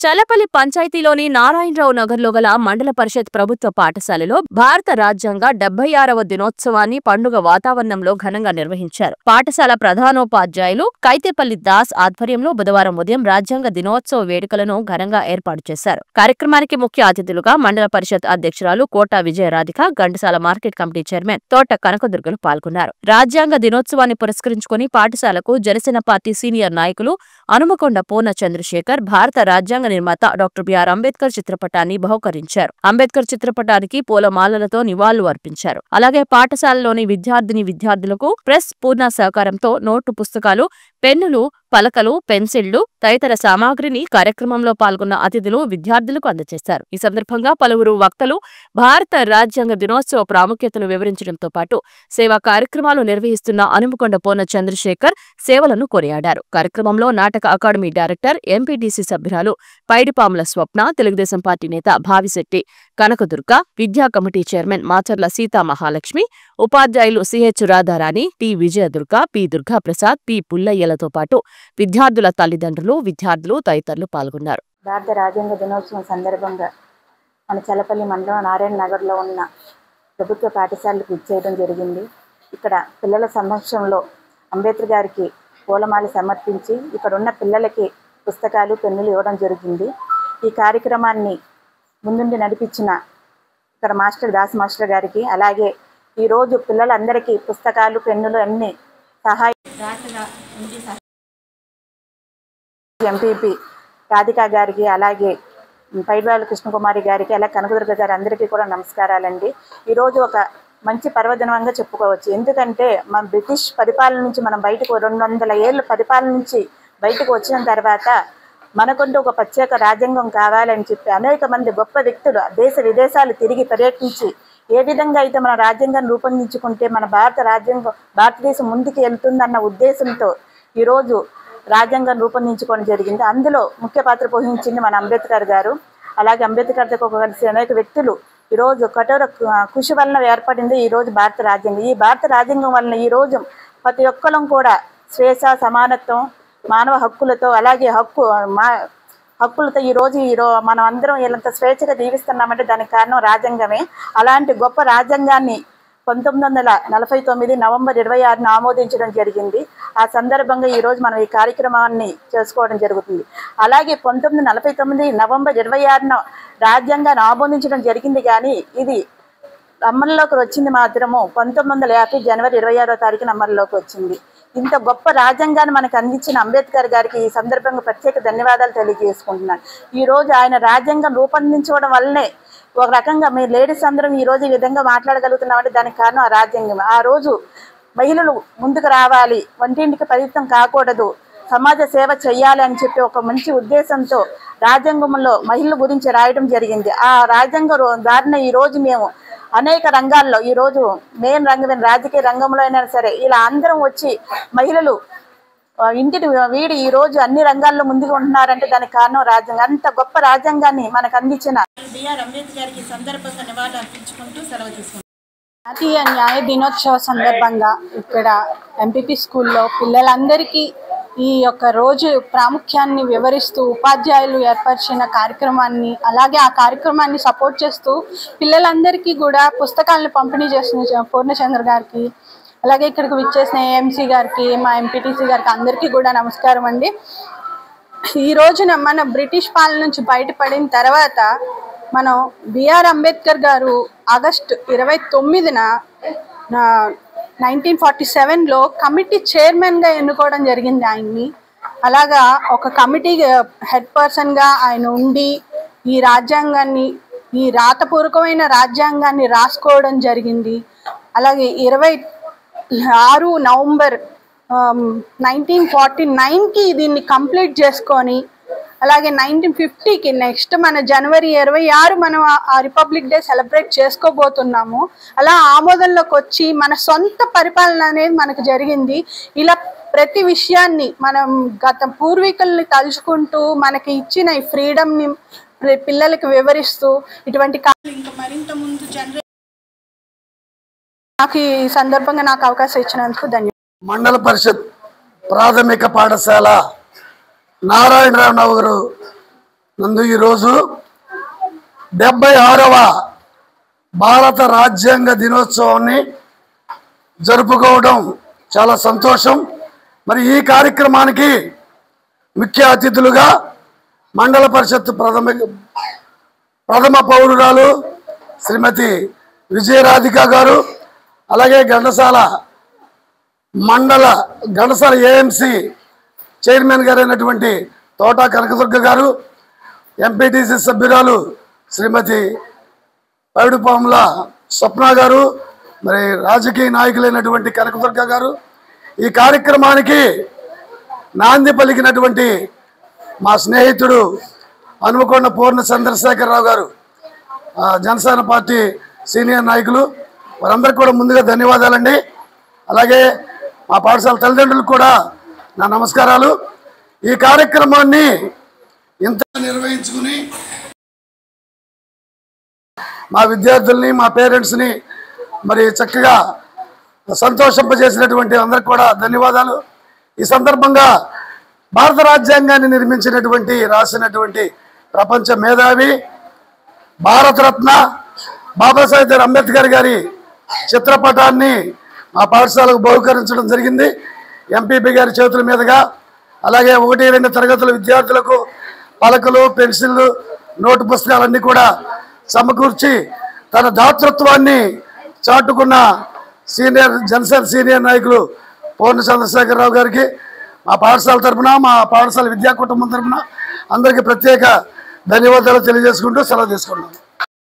చల్లపల్లి పంచాయతీలోని నారాయణరావు నగర్లో గల మండల పరిషత్ ప్రభుత్వ పాఠశాలలో భారత రాజ్యాంగ 76వ దినోత్సవాన్ని పండుగ వాతావరణంలో ఘనంగా నిర్వహించారు. పాఠశాల ప్రధానోపాధ్యాయులు కైతేపల్లి దాస్ ఆధ్వర్యంలో బుధవారం ఉదయం రాజ్యాంగ దినోత్సవ వేడుకలను ఘనంగా ఏర్పాటు చేశారు. కార్యక్రమానికి ముఖ్య అతిథులుగా మండల పరిషత్ అధ్యక్షురాలు Kota Vijayaradhika, Ghantasala market committee chairman Thota కనకదుర్గలు పాల్గొన్నారు. రాజ్యాంగ దినోత్సవాన్ని పురస్కరించుకుని పాఠశాలకు జనసేన పార్టీ సీనియర్ నాయకులు అనుమకొండ పూర్ణ చంద్రశేఖర్ భారత రాజ్యాంగ నిర్మాత డాక్టర్ బిఆర్ అంబేద్కర్ చిత్రపటాన్ని బహుకరించారు. అంబేద్కర్ చిత్రపటానికి పూలమాలలతో నివాళులు అర్పించారు. అలాగే పాఠశాలలోని విద్యార్థులకు ప్రెస్ పూర్ణ సహకారంతో నోటు పుస్తకాలు, పెన్నులు, పలకలు, పెన్సిళ్లు తదితర సామాగ్రిని కార్యక్రమంలో పాల్గొన్న అతిథులు విద్యార్థులకు అందజేశారు. ఈ సందర్భంగా పలువురు వక్తలు భారత రాజ్యాంగ దినోత్సవ ప్రాముఖ్యతను వివరించడంతో పాటు సేవా కార్యక్రమాలు నిర్వహిస్తున్న అనుమకొండ పూర్ణ చంద్రశేఖర్ సేవలను కొనియాడారు. కార్యక్రమంలో నాటక అకాడమీ డైరెక్టర్, ఎంపీటీసీ సభ్యురాలు పైడిపాముల స్వప్న, తెలుగుదేశం పార్టీ నేత భావిశెట్టి కనకదుర్గ, విద్యా కమిటీ చైర్మన్ మాచర్ల సీతా మహాలక్ష్మి, ఉపాధ్యాయులు CH Radharani, T Vijayadurga, P Durgaprasad, P పుల్లయ్యలతో పాటు విద్యార్థుల తల్లిదండ్రులు, విద్యార్థులు తదితరులు పాల్గొన్నారు. భారత రాజ్యాంగ దినోత్సవం సందర్భంగా మన చల్లపల్లి మండలం నారాయణ నగర్లో ఉన్న ప్రభుత్వ పాఠశాలకు ఇచ్చేయడం జరిగింది. ఇక్కడ పిల్లల సమక్షంలో అంబేద్కర్ గారికి పూలమాల సమర్పించి ఇక్కడ ఉన్న పిల్లలకి పుస్తకాలు, పెన్నులు ఇవ్వడం జరిగింది. ఈ కార్యక్రమాన్ని ముందుండి నడిపించిన ఇక్కడ మాస్టర్ దాస్ మాస్టర్ గారికి, అలాగే ఈరోజు పిల్లలందరికీ పుస్తకాలు, పెన్నులు అన్ని ఎంపీపీ రాధికా గారికి, అలాగే పైడివాళ్ళ కృష్ణకుమారి గారికి, అలాగే కనకదుర్గ గారి అందరికీ కూడా నమస్కారాలండి. ఈరోజు ఒక మంచి పర్వదినంగా చెప్పుకోవచ్చు. ఎందుకంటే మన బ్రిటిష్ పరిపాలన నుంచి మనం బయటకు 200 ఏళ్ళ పరిపాలన నుంచి బయటకు వచ్చిన తర్వాత మనకుంటూ ఒక ప్రత్యేక రాజ్యాంగం కావాలని చెప్పి అనేక మంది గొప్ప వ్యక్తులు దేశ విదేశాలు తిరిగి పర్యటించి ఏ విధంగా అయితే మన రాజ్యాంగాన్ని రూపొందించుకుంటే మన భారతదేశం ముందుకు వెళ్తుందన్న ఉద్దేశంతో ఈరోజు రాజ్యాంగం రూపొందించుకోవడం జరిగింది. అందులో ముఖ్య పాత్ర పోషించింది మన అంబేద్కర్ గారు. అలాగే అంబేద్కర్తో కలిసి అనేక వ్యక్తులు ఈరోజు కఠోర కృషి వలన ఏర్పడింది ఈరోజు భారత రాజ్యాంగం. ఈ భారత రాజ్యాంగం వలన ఈరోజు ప్రతి ఒక్కరం కూడా స్వేచ్ఛ, సమానత్వం, మానవ హక్కులతో, అలాగే హక్కులతో ఈరోజు మనం అందరం వీళ్ళంత స్వేచ్ఛగా జీవిస్తున్నామంటే దానికి కారణం రాజ్యాంగమే. అలాంటి గొప్ప రాజ్యాంగాన్ని 1949 నవంబర్ 26న ఆమోదించడం జరిగింది. ఆ సందర్భంగా ఈరోజు మనం ఈ కార్యక్రమాన్ని చేసుకోవడం జరుగుతుంది. అలాగే 1949 నవంబర్ 26న రాజ్యాంగాన్ని ఆమోదించడం జరిగింది, కానీ ఇది అమల్లోకి వచ్చింది మాత్రము 1950 జనవరి 26వ తారీఖున అమల్లోకి వచ్చింది. ఇంత గొప్ప రాజ్యాంగాన్ని మనకు అందించిన అంబేద్కర్ గారికి ఈ సందర్భంగా ప్రత్యేక ధన్యవాదాలు తెలియజేసుకుంటున్నాను. ఈరోజు ఆయన రాజ్యాంగం రూపొందించడం వల్లనే ఒక రకంగా మేము లేడీస్ అందరం ఈరోజు ఈ విధంగా మాట్లాడగలుగుతున్నామంటే దానికి కారణం ఆ రాజ్యాంగం. ఆ రోజు మహిళలు ముందుకు రావాలి, వంటింటికి పరిమితం కాకూడదు, సమాజ సేవ చేయాలి అని చెప్పి ఒక మంచి ఉద్దేశంతో రాజ్యాంగంలో మహిళల గురించి రాయడం జరిగింది. ఆ రాజ్యాంగం దారిన ఈరోజు మేము అనేక రంగాల్లో ఈరోజు మెయిన్ రంగమైన రాజకీయ రంగంలో అయినా సరే ఇలా అందరం వచ్చి మహిళలు ఇంటిని వీడి ఈరోజు అన్ని రంగాల్లో ముందుకు ఉంటున్నారంటే దానికి కారణం రాజ్యాంగం. అంత గొప్ప రాజ్యాంగాన్ని మనకు అందించిన బిఆర్ అంబేద్కర్ గారికి సందర్భంగా నివాళులు అర్పించుకుంటూ సెలవు తీసుకుంటాం. జాతీయ న్యాయ దినోత్సవ సందర్భంగా ఇక్కడ ఎంపీపీ స్కూల్లో పిల్లలందరికీ ఈ యొక్క రోజు ప్రాముఖ్యాన్ని వివరిస్తూ ఉపాధ్యాయులు ఏర్పరిచిన కార్యక్రమాన్ని, అలాగే ఆ కార్యక్రమాన్ని సపోర్ట్ చేస్తూ పిల్లలందరికీ కూడా పుస్తకాలను పంపిణీ చేస్తున్న పూర్ణచంద్ర గారికి, అలాగే ఇక్కడికి విచ్చేసిన ఏఎంసీ గారికి, మా ఎంపీటీసీ గారికి అందరికీ కూడా నమస్కారం అండి. ఈ రోజున మన బ్రిటిష్ పాలన నుంచి బయటపడిన తర్వాత మనం బిఆర్ అంబేద్కర్ గారు ఆగస్టు 29న 1947లో కమిటీ చైర్మన్గా ఎన్నుకోవడం జరిగింది ఆయన్ని. అలాగా ఒక కమిటీ హెడ్ పర్సన్గా ఆయన ఉండి ఈ రాజ్యాంగాన్ని, ఈ రాతపూర్వకమైన రాజ్యాంగాన్ని రాసుకోవడం జరిగింది. అలాగే 26 నవంబర్ 1949కి దీన్ని కంప్లీట్ చేసుకొని, అలాగే 1950కి నెక్స్ట్ మన జనవరి 26 మనం ఆ రిపబ్లిక్ డే సెలబ్రేట్ చేసుకోబోతున్నాము. అలా ఆమోదంలోకి వచ్చి మన సొంత పరిపాలన అనేది మనకు జరిగింది. ఇలా ప్రతి విషయాన్ని మనం గత పూర్వీకుల్ని తలుచుకుంటూ మనకి ఇచ్చిన ఈ ఫ్రీడమ్ని పిల్లలకి వివరిస్తూ ఇటువంటి ఇంకా మరింత ముందు నాకు ఈ సందర్భంగా నాకు అవకాశం ఇచ్చినందుకు ధన్యవాదాలు. మండల పరిషత్ ప్రాథమిక పాఠశాల నారాయణరావు నగరు నందు ఈరోజు 76వ భారత రాజ్యాంగ దినోత్సవాన్ని జరుపుకోవడం చాలా సంతోషం. మరి ఈ కార్యక్రమానికి ముఖ్య అతిథులుగా మండల పరిషత్ ప్రథమ పౌరురాలు శ్రీమతి విజయరాధిక గారు, అలాగే ఘంటసాల ఏఎంసీ చైర్మన్ గారు అయినటువంటి తోట కనకదుర్గ గారు, ఎంపీటీసీ సభ్యురాలు శ్రీమతి పైడుపాముల స్వప్న గారు, మరి రాజకీయ నాయకులైనటువంటి కనకదుర్గ గారు, ఈ కార్యక్రమానికి నాంది పలికినటువంటి మా స్నేహితుడు హనుమకొండ పూర్ణ చంద్రశేఖరరావు గారు, జనసేన పార్టీ సీనియర్ నాయకులు, వారందరికీ కూడా ముందుగా ధన్యవాదాలండి. అలాగే మా పాఠశాల తల్లిదండ్రులకు కూడా నా నమస్కారాలు. ఈ కార్యక్రమాన్ని ఇంత నిర్వహించుకుని మా విద్యార్థుల్ని, మా పేరెంట్స్ని మరి చక్కగా సంతోషింపజేసినటువంటి అందరికి కూడా ధన్యవాదాలు. ఈ సందర్భంగా భారత రాజ్యాంగాన్ని రాసినటువంటి ప్రపంచ మేధావి, భారతరత్న బాబాసాహెబ్ అంబేద్కర్ గారి చిత్రపటాన్ని మా పాఠశాలకు బహుకరించడం జరిగింది ఎంపీపీ గారి చేతుల మీదుగా. అలాగే 1-2 తరగతుల విద్యార్థులకు పలకలు, పెన్సిళ్ళు, నోటు పుస్తకాలన్నీ కూడా సమకూర్చి తన దాతృత్వాన్ని చాటుకున్న జనసేన సీనియర్ నాయకులు పూర్ణ చంద్రశేఖరరావు గారికి మా పాఠశాల తరఫున, మా పాఠశాల విద్యా కుటుంబం తరఫున అందరికీ ప్రత్యేక ధన్యవాదాలు తెలియజేసుకుంటూ సెలవు తీసుకుంటున్నాను.